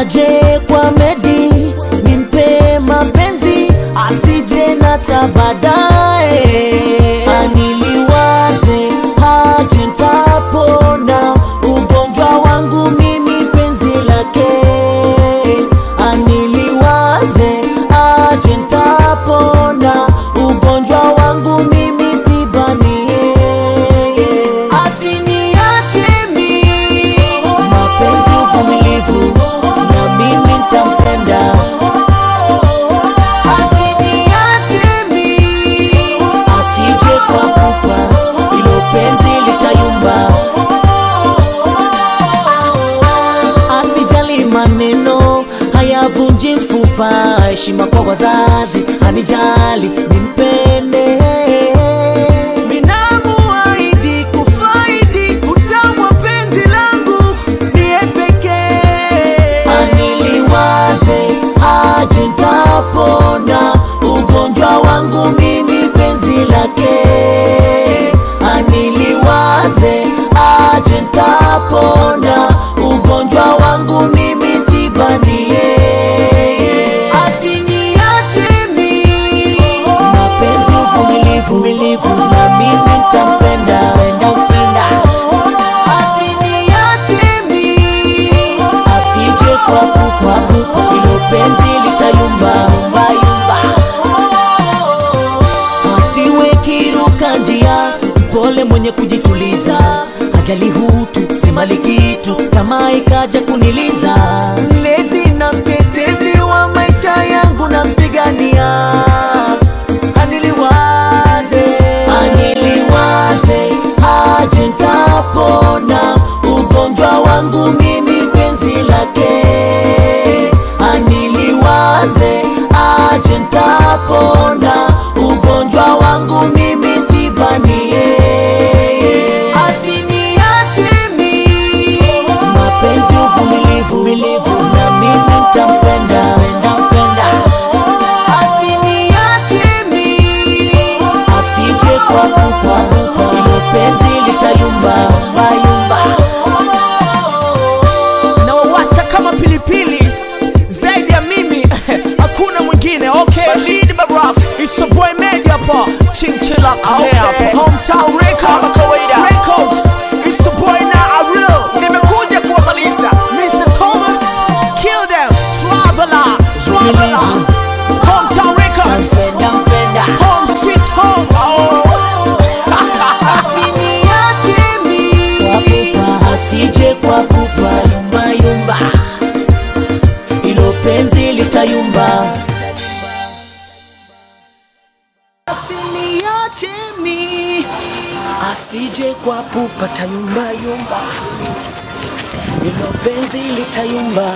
aje kwa Medi nimpe mapenzi asije na cha baadaye. Aniliwaze aje nitapona ugonjwa wangu mimi penzi lake. Aniliwaze aje nitapona ugonjwa wangu mimi tibani. Asiniache mimi mapenzi uvumilivu na mimi nitampenda. Asiniache mimi asije kwa pupa ilo penzi litayumba. Asijali maneno hayavunji mfupa, heshima kwa wazazi anijali nimpende. Minamuahidi kufaidi utamu wa penzi langu niye pekee. Aniliwaze aje nitapona ugonjwa wangu mimi penzi lake. Aniliwaze aje nitapona ugonjwa wangu mimi tibani. Asiniache mimi mapenzi uvumilivu na mimi nitampenda. Asiniache mimi asije kwa pupa ilo penzi litayumba. Asiwe kiruka njia, pole mwenye kujituliza, hajali hutu si mali kitu, tamaa ikaja kuniliza. Mlezi na mtetezi wa maisha yangu nampigania. Aniliwaze aje nitapona ugonjwa wangu mimi penzi lake. Aniliwaze aje nitapona ugonjwa wangu mimi tibani. Asiniache mimi mapenzi uvumilivu na mimi nitampenda. Asiniache mimi asije kwa pupa ilo penzi litayumba. Na wawasha kama pilipili zaidi ya mimi hakuna mwingine. Okay, lead baraf it's your boy Medi hapa Chinchilla hapa Hometown Records. It's your boy na Ariel, nimekuja kuwamaliza. Mr. Thomas kill them. Traveler Hometown Records, home sweet home. Asiniache mimi asije kwa pupa yumba ilo penzi litayumba. Asiniache mimi asije kwa pupa tayumba ilo penzi litayumba.